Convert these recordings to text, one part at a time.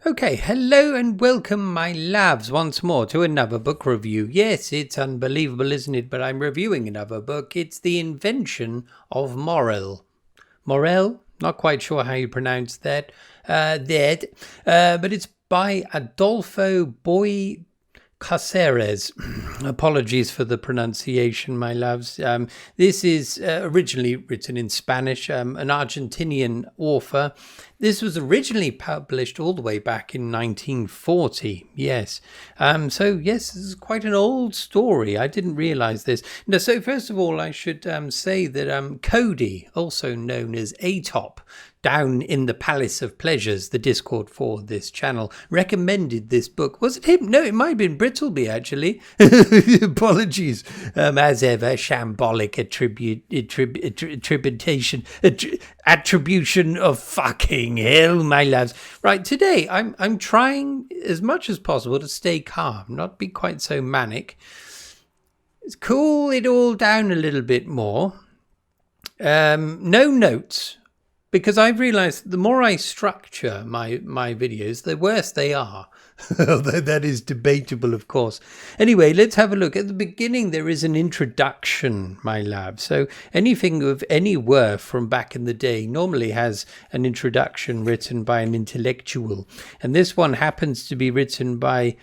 Okay, hello and welcome, my loves, once more to another book review. Yes, it's unbelievable, isn't it? But I'm reviewing another book. It's The Invention of Morel. Morel? Not quite sure how you pronounce that. But it's by Adolfo Bioy. Casares. Apologies for the pronunciation, my loves. This is originally written in Spanish, an Argentinian author. This was originally published all the way back in 1940. Yes. This is quite an old story. I didn't realize this. No, so first of all, I should say that Cody, also known as Atop, down in the Palace of Pleasures, the Discord for this channel, recommended this book. Was it him? No, it might have been Brittleby, actually. Apologies. As ever, shambolic attribution of fucking hell, my lads. Right, today I'm trying as much as possible to stay calm, not be quite so manic. Let's cool it all down a little bit more. No notes. Because I've realized the more I structure my videos, the worse they are. Although that is debatable, of course. Anyway, let's have a look. At the beginning, there is an introduction, my lab. So anything of any worth from back in the day normally has an introduction written by an intellectual. And this one happens to be written by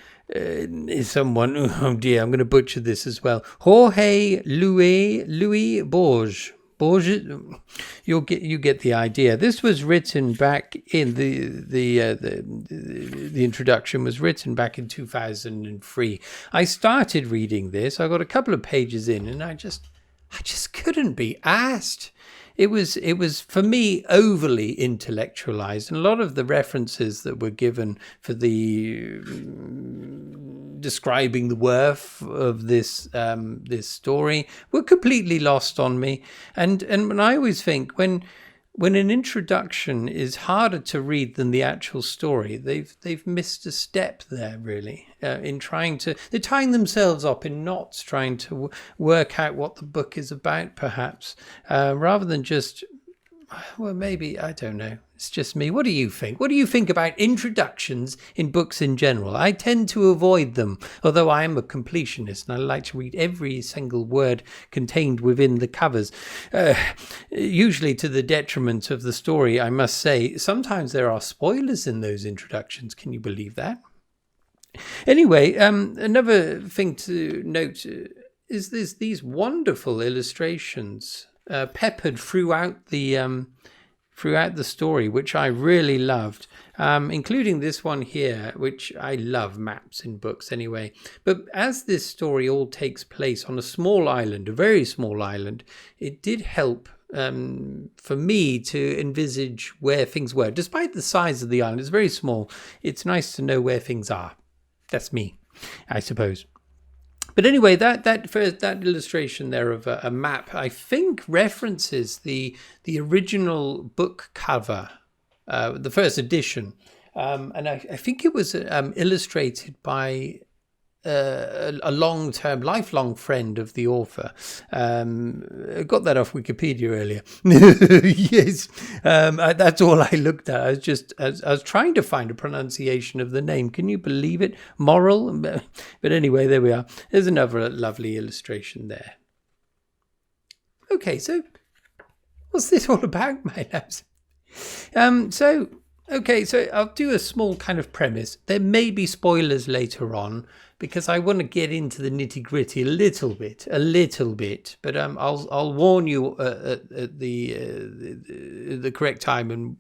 someone, oh dear, I'm going to butcher this as well. Jorge Luis Borges. You get the idea. This was written back in the introduction was written back in 2003. I started reading this. I got a couple of pages in, and I just couldn't be asked. It was for me overly intellectualized, and a lot of the references that were given for the describing the worth of this story were completely lost on me. And I always think when an introduction is harder to read than the actual story, they've missed a step there, really, in they're tying themselves up in knots, trying to work out what the book is about, perhaps, rather than just, well, maybe, I don't know. It's just me. What do you think? What do you think about introductions in books in general? I tend to avoid them, although I am a completionist and I like to read every single word contained within the covers, usually to the detriment of the story, I must say. Sometimes there are spoilers in those introductions. Can you believe that? Anyway, another thing to note is these wonderful illustrations peppered throughout the story, which I really loved, including this one here, which I love maps in books anyway. But as this story all takes place on a small island, a very small island, it did help for me to envisage where things were. Despite the size of the island, it's very small. It's nice to know where things are. That's me, I suppose. But anyway, that illustration there of a map, I think, references the original book cover, the first edition, and I think it was illustrated by a long-term, lifelong friend of the author. I got that off Wikipedia earlier. Yes, that's all I looked at. I was trying to find a pronunciation of the name. Can you believe it? Morel? But anyway, there we are. There's another lovely illustration there. Okay, so what's this all about, my loves? So I'll do a small kind of premise. There may be spoilers later on, because I want to get into the nitty-gritty a little bit, but I'll warn you at the correct time, and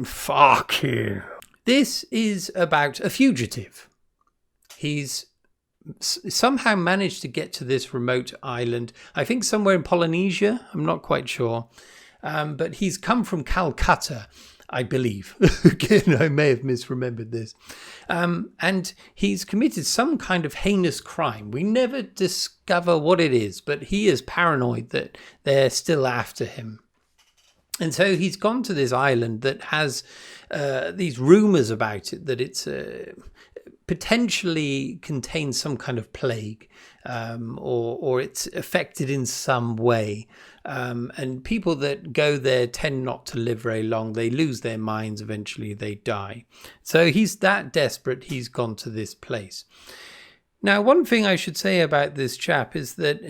fuck you. This is about a fugitive. He's somehow managed to get to this remote island, I think somewhere in Polynesia, I'm not quite sure, but he's come from Calcutta, I believe. Again, I may have misremembered this. And he's committed some kind of heinous crime. We never discover what it is, but he is paranoid that they're still after him. And so he's gone to this island that has these rumors about it, that it's potentially contains some kind of plague, or it's affected in some way. And people that go there tend not to live very long. They lose their minds. Eventually they die. So he's that desperate. He's gone to this place. Now, one thing I should say about this chap is that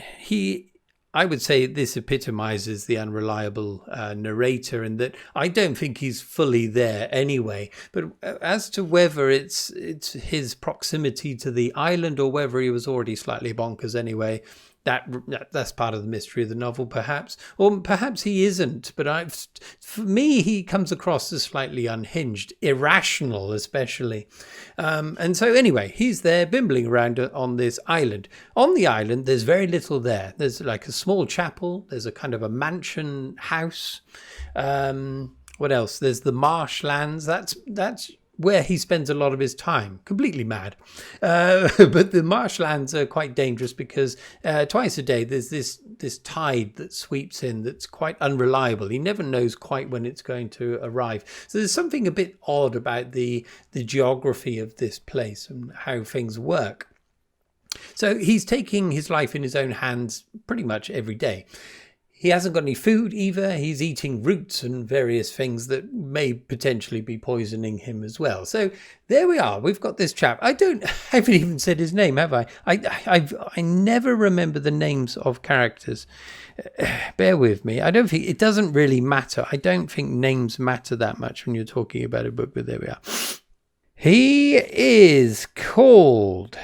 I would say this epitomizes the unreliable narrator, in that I don't think he's fully there anyway. But as to whether it's his proximity to the island or whether he was already slightly bonkers anyway, that's part of the mystery of the novel, perhaps. Or perhaps he isn't, but for me, he comes across as slightly unhinged, irrational especially. And so anyway, he's there bimbling around on this island. On the island, there's very little there. There's like a small chapel. There's a kind of a mansion house. What else? There's the marshlands. That's where he spends a lot of his time, completely mad. But the marshlands are quite dangerous because twice a day there's this tide that sweeps in that's quite unreliable. He never knows quite when it's going to arrive. So there's something a bit odd about the geography of this place and how things work. So he's taking his life in his own hands pretty much every day. He hasn't got any food either. He's eating roots and various things that may potentially be poisoning him as well. So there we are. We've got this chap. I haven't even said his name, have I? I never remember the names of characters. Bear with me. I don't think it doesn't really matter. I don't think names matter that much when you're talking about a book, but there we are. He is called...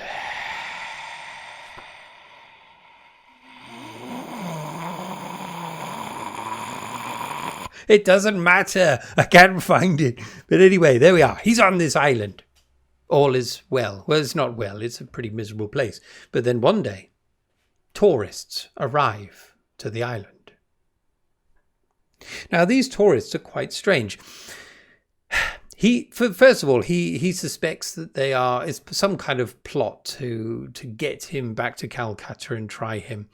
It doesn't matter. I can't find it. But anyway, there we are. He's on this island. All is well. Well, it's not well. It's a pretty miserable place. But then one day, tourists arrive to the island. Now, these tourists are quite strange. First of all, he suspects that it's some kind of plot to get him back to Calcutta and try him.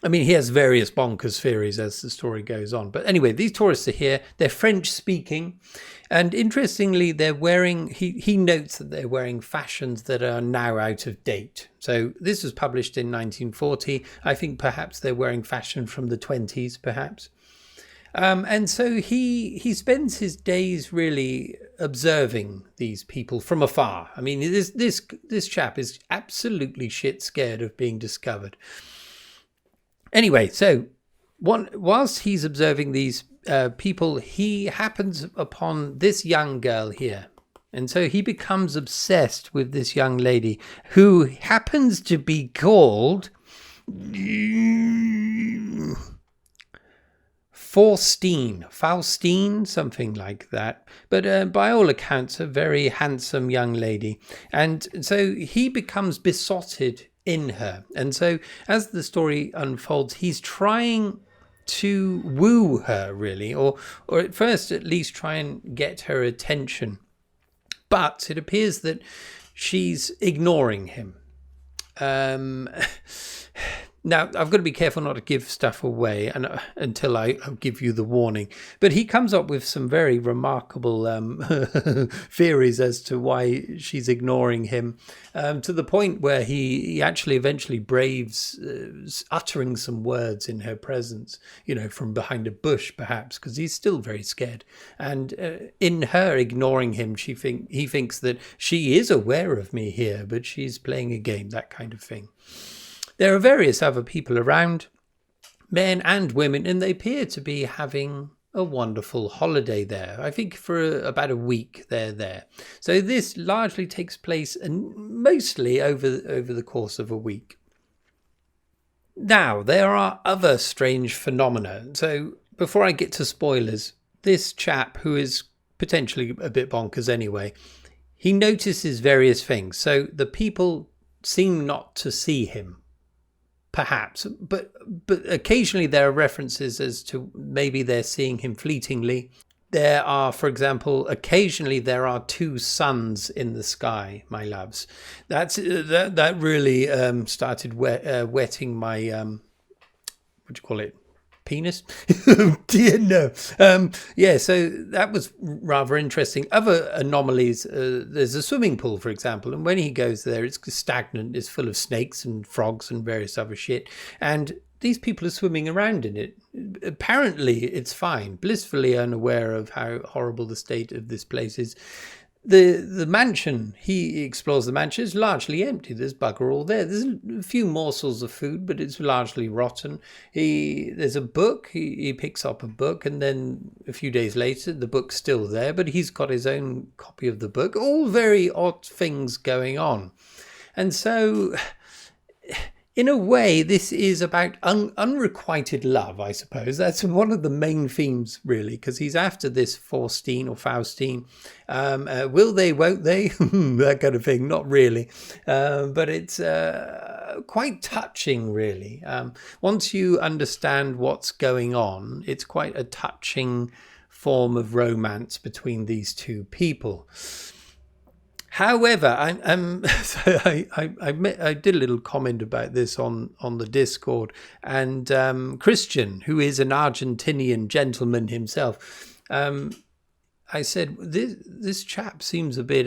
I mean, he has various bonkers theories as the story goes on. But anyway, these tourists are here. They're French speaking. And interestingly, they're wearing, he notes that they're wearing fashions that are now out of date. So this was published in 1940. I think perhaps they're wearing fashion from the 20s, perhaps. And so he spends his days really observing these people from afar. I mean, this chap is absolutely shit scared of being discovered. Anyway, so whilst he's observing these people, he happens upon this young girl here. And so he becomes obsessed with this young lady who happens to be called Faustine, something like that. But by all accounts, a very handsome young lady. And so he becomes besotted in her. And so as the story unfolds, he's trying to woo her, really, or at first at least try and get her attention. But it appears that she's ignoring him. Now, I've got to be careful not to give stuff away until I give you the warning. But he comes up with some very remarkable theories as to why she's ignoring him, to the point where he actually eventually braves uttering some words in her presence, from behind a bush, perhaps, because he's still very scared. And in her ignoring him, he thinks that she is aware of me here, but she's playing a game, that kind of thing. There are various other people around, men and women, and they appear to be having a wonderful holiday there. I think for about a week they're there. So this largely takes place and mostly over the course of a week. Now, there are other strange phenomena. So before I get to spoilers, this chap, who is potentially a bit bonkers anyway, he notices various things. So the people seem not to see him. Perhaps, but occasionally there are references as to maybe they're seeing him fleetingly. There are, for example, occasionally there are two suns in the sky, my loves. That really started wetting my penis. Dear no. Yeah, so that was rather interesting. Other anomalies, there's a swimming pool, for example, and when he goes there, it's stagnant, it's full of snakes and frogs and various other shit, and these people are swimming around in it. Apparently it's fine, blissfully unaware of how horrible the state of this place is. The mansion, he explores the mansion, is largely empty. There's bugger all there. There's a few morsels of food, but it's largely rotten. There's a book. He picks up a book, and then a few days later, the book's still there, but he's got his own copy of the book. All very odd things going on. And so, in a way, this is about unrequited love, I suppose. That's one of the main themes, really, because he's after this Faustine or Faustine. Will they, won't they? That kind of thing. Not really. But it's quite touching, really. Once you understand what's going on, it's quite a touching form of romance between these two people. However, I did a little comment about this on the Discord, and Christian, who is an Argentinian gentleman himself, I said this chap seems a bit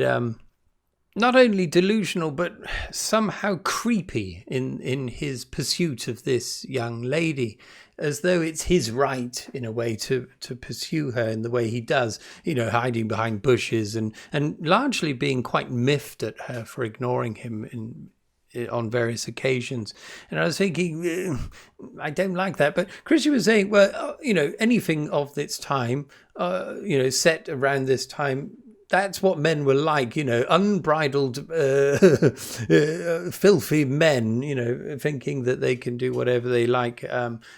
not only delusional but somehow creepy in his pursuit of this young lady, as though it's his right in a way to pursue her in the way he does, hiding behind bushes and largely being quite miffed at her for ignoring him on various occasions. And I was thinking, I don't like that. But Christian was saying, well, anything of its time, set around this time, that's what men were like, unbridled, filthy men, thinking that they can do whatever they like.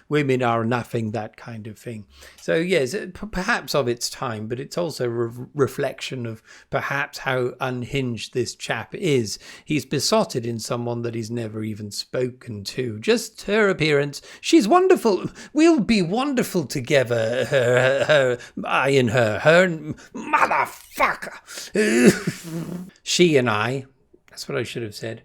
Women are nothing, that kind of thing. So, yes, perhaps of its time, but it's also a reflection of perhaps how unhinged this chap is. He's besotted in someone that he's never even spoken to. Just her appearance. She's wonderful. We'll be wonderful together. I and her motherfucker. She and I. That's what I should have said.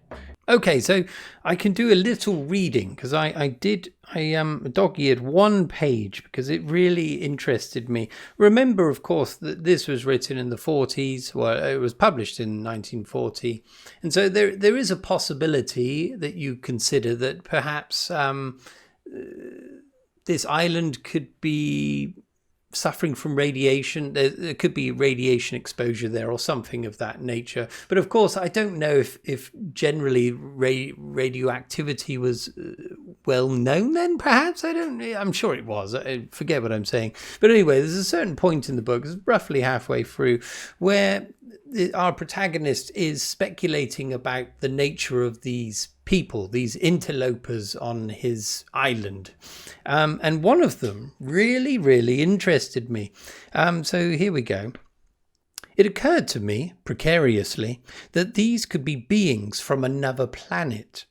Okay, so I can do a little reading because I dog-eared one page because it really interested me. Remember, of course, that this was written in the 40s. Well, it was published in 1940. And so there is a possibility that you consider that perhaps this island could be suffering from radiation. There could be radiation exposure there or something of that nature. But of course, I don't know if generally radioactivity was well known then, perhaps. I'm sure it was. I forget what I'm saying. But anyway, there's a certain point in the book, it's roughly halfway through, where our protagonist is speculating about the nature of these people, these interlopers on his island. And one of them really, really interested me. So here we go. It occurred to me, precariously, that these could be beings from another planet,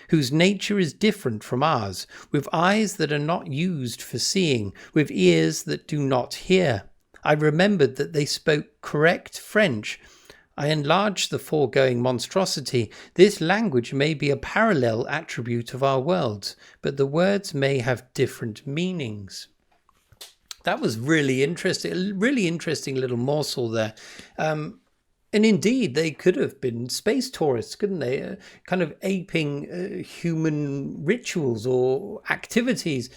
whose nature is different from ours, with eyes that are not used for seeing, with ears that do not hear. I remembered that they spoke correct French. I enlarged the foregoing monstrosity. This language may be a parallel attribute of our worlds, but the words may have different meanings. That was really interesting, a really interesting little morsel there. And indeed, they could have been space tourists, couldn't they? Kind of aping human rituals or activities,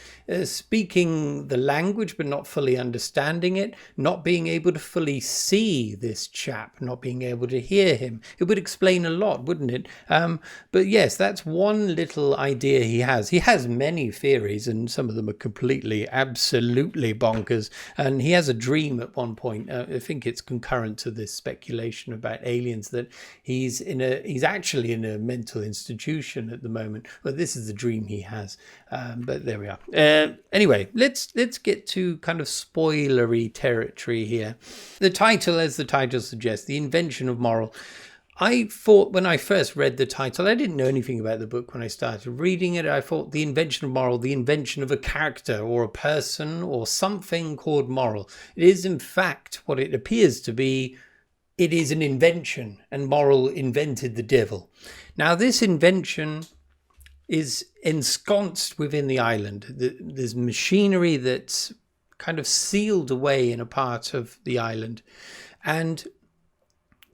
speaking the language but not fully understanding it, not being able to fully see this chap, not being able to hear him. It would explain a lot, wouldn't it? But yes, that's one little idea he has. He has many theories, and some of them are completely, absolutely bonkers. And he has a dream at one point. I think it's concurrent to this speculation about aliens, that he's actually in a mental institution at the moment. Well, this is the dream he has, but there we are. Anyway, let's get to kind of spoilery territory here. The title, as the title suggests, The Invention of Morel. I thought when I first read the title, I didn't know anything about the book when I started reading it. I thought The Invention of Morel, the invention of a character or a person or something called Morel. It is in fact what it appears to be. It is an invention, and Morel invented the devil. Now, this invention is ensconced within the island. There's machinery that's kind of sealed away in a part of the island. And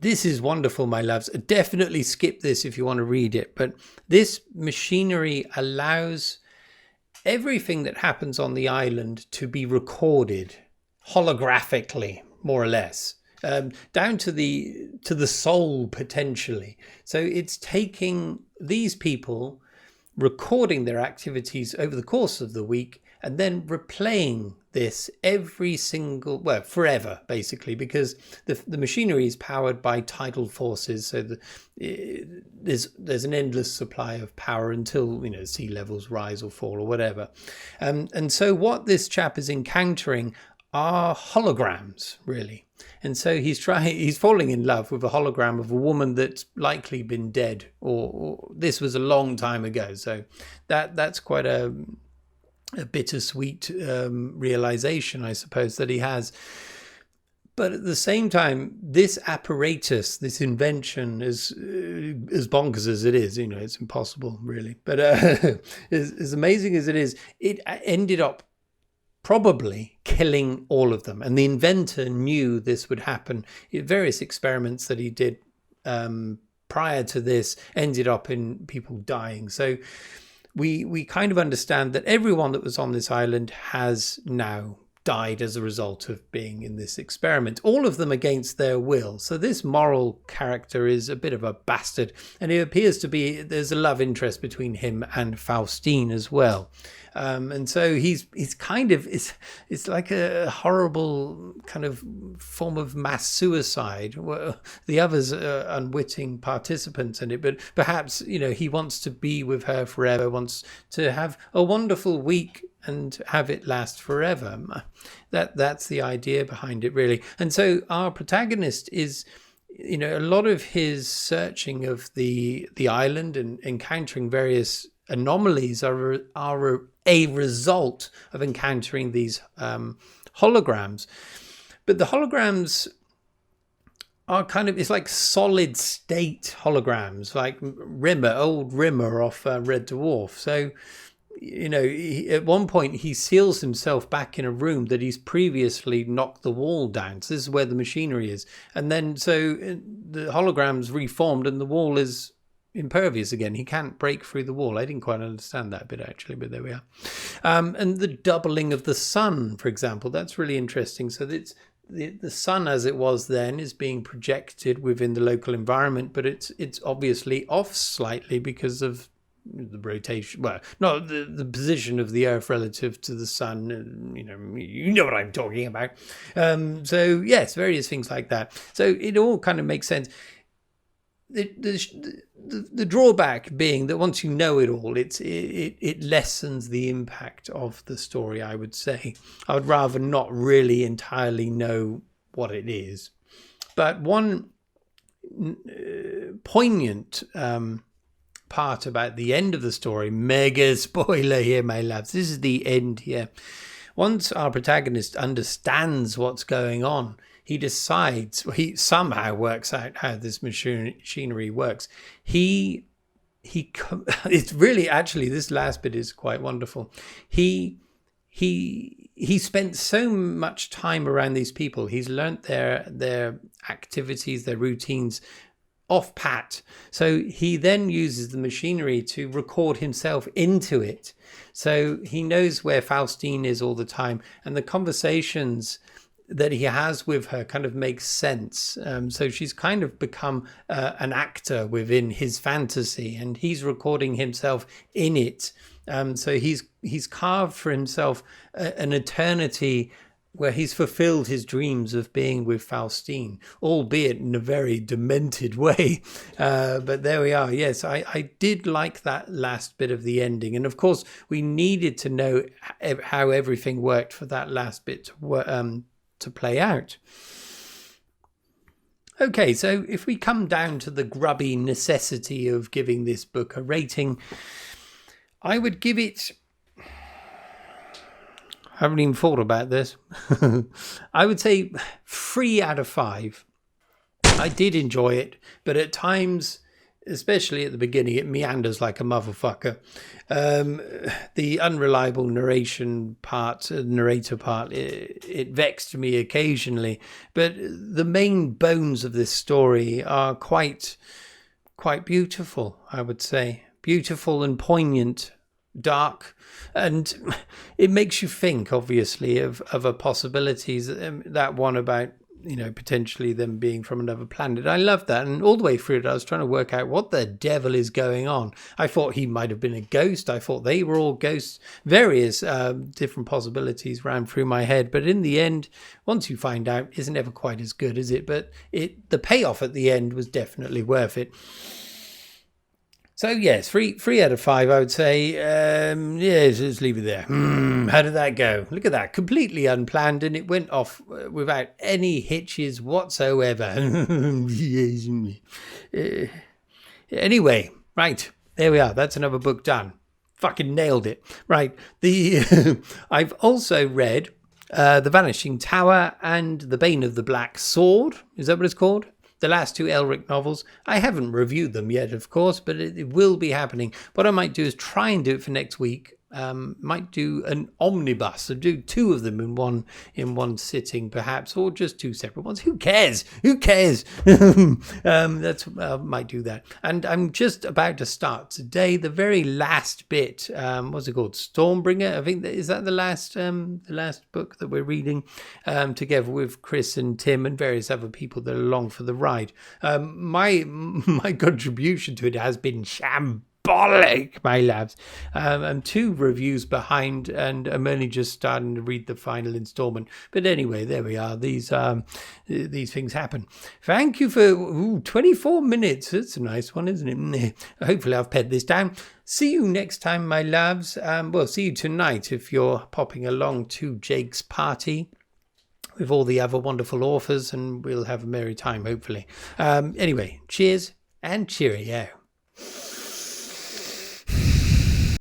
this is wonderful, my loves. Definitely skip this if you want to read it. But this machinery allows everything that happens on the island to be recorded holographically, more or less, down to the soul potentially. So it's taking these people, recording their activities over the course of the week, and then replaying this every single, well, forever, basically, because the machinery is powered by tidal forces. So there's an endless supply of power until, sea levels rise or fall or whatever. And so what this chap is encountering are holograms, really. And so he's falling in love with a hologram of a woman that's likely been dead, or this was a long time ago. So that's quite a bittersweet realization, I suppose, that he has. But at the same time, this apparatus, this invention, as bonkers as it is, it's impossible, really. But as amazing as it is, it ended up probably killing all of them. And the inventor knew this would happen. Various experiments that he did prior to this ended up in people dying. So we kind of understand that everyone that was on this island has now died as a result of being in this experiment, all of them against their will. So this Morel character is a bit of a bastard, and it appears to be there's a love interest between him and Faustine as well. And so he's kind of, it's like a horrible kind of form of mass suicide. Well, the others are unwitting participants in it, but perhaps, he wants to be with her forever, wants to have a wonderful week and have it last forever. That's the idea behind it, really. And so our protagonist is, a lot of his searching of the island and encountering various anomalies are a result of encountering these holograms. But the holograms are it's like solid state holograms, like old Rimmer off Red Dwarf. So, at one point he seals himself back in a room that he's previously knocked the wall down. So this is where the machinery is. And then so the hologram's reformed and the wall is impervious again. He can't break through the wall. I didn't quite understand that bit, actually, but there we are. And the doubling of the sun, for example, that's really interesting. So that's the sun as it was then is being projected within the local environment, but it's obviously off slightly because of the rotation, well, no, the position of the Earth relative to the sun. You know what I'm talking about. So yes, various things like that. So it all kind of makes sense. The drawback being that once you know it all, it lessens the impact of the story, I would say. I would rather not really entirely know what it is. But one poignant part about the end of the story, mega spoiler here, my loves, this is the end here. Once our protagonist understands what's going on, he decides, he somehow works out how this machinery works. It's really, actually, this last bit is quite wonderful. He spent so much time around these people. He's learnt their activities, their routines off pat. So he then uses the machinery to record himself into it. So he knows where Faustine is all the time, and the conversations that he has with her kind of makes sense. So she's kind of become an actor within his fantasy, and he's recording himself in it. So he's carved for himself an eternity where he's fulfilled his dreams of being with Faustine, albeit in a very demented way. But there we are. Yes, I did like that last bit of the ending. And of course, we needed to know how everything worked for that last bit to play out. Okay, so if we come down to the grubby necessity of giving this book a rating, I would give it... I haven't even thought about this. I would say 3 out of 5. I did enjoy it, but at times especially at the beginning, it meanders like a motherfucker. The unreliable narrator part, it vexed me occasionally. But the main bones of this story are quite beautiful, I would say. Beautiful and poignant, dark, and it makes you think, obviously, of a possibilities. That one about, potentially them being from another planet. I love that. And all the way through it, I was trying to work out what the devil is going on. I thought he might have been a ghost. I thought they were all ghosts. Various different possibilities ran through my head. But in the end, once you find out, isn't ever quite as good, is it? But the payoff at the end was definitely worth it. So yes, 3 out of 5, I would say. Yes, let's leave it there. How did that go? Look at that, completely unplanned, and it went off without any hitches whatsoever. Anyway, right, there we are. That's another book done. Fucking nailed it. Right, I've also read The Vanishing Tower and The Bane of the Black Sword. Is that what it's called? The last 2 Elric novels. I haven't reviewed them yet, of course, but it will be happening. What I might do is try and do it for next week. Might do an omnibus, so do 2 of them in one sitting, perhaps, or just 2 separate ones. Who cares? Might do that. And I'm just about to start today the very last bit. What's it called? Stormbringer. I think is that the last book that we're reading together with Chris and Tim and various other people that are along for the ride. My contribution to it has been shambolic, my lads. I'm 2 reviews behind, and I'm only just starting to read the final installment. But anyway, there we are. These things happen. Thank you for 24 minutes. That's a nice one, isn't it? Hopefully I've paid this down. See you next time, my loves. Well, see you tonight if you're popping along to Jake's party with all the other wonderful authors, and we'll have a merry time, hopefully. Anyway, cheers and cheerio.